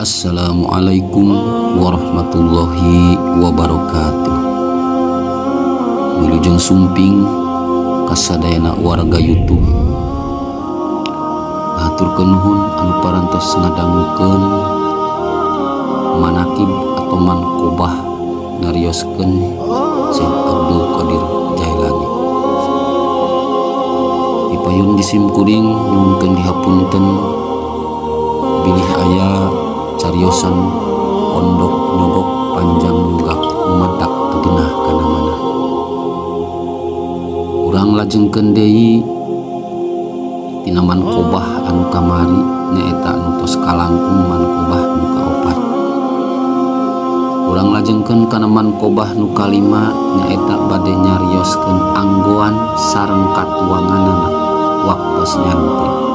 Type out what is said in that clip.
Assalamualaikum warahmatullahi wabarakatuh. Wilujeng sumping kasadayana warga YouTube. Haturkeun nuhun anu parantos ngadangukeun manakib atau mankobah ngarioskeun Syekh Abdul Qadir Jailani. Dipayun disim kuring nyuhunkeun dihapunten bilih aya cariosan pondok nyogok panjang nunggak umatak tegenah kana mana. Urang lajengkeun deui tina mankobah anu kamari nyaeta anu tos kalangkung mankobah nu kaopat. Urang lajengkeun kana mankobah nu kalima nyaeta bade nyarioskeun anggoan sareng katuanganana waktos nyante.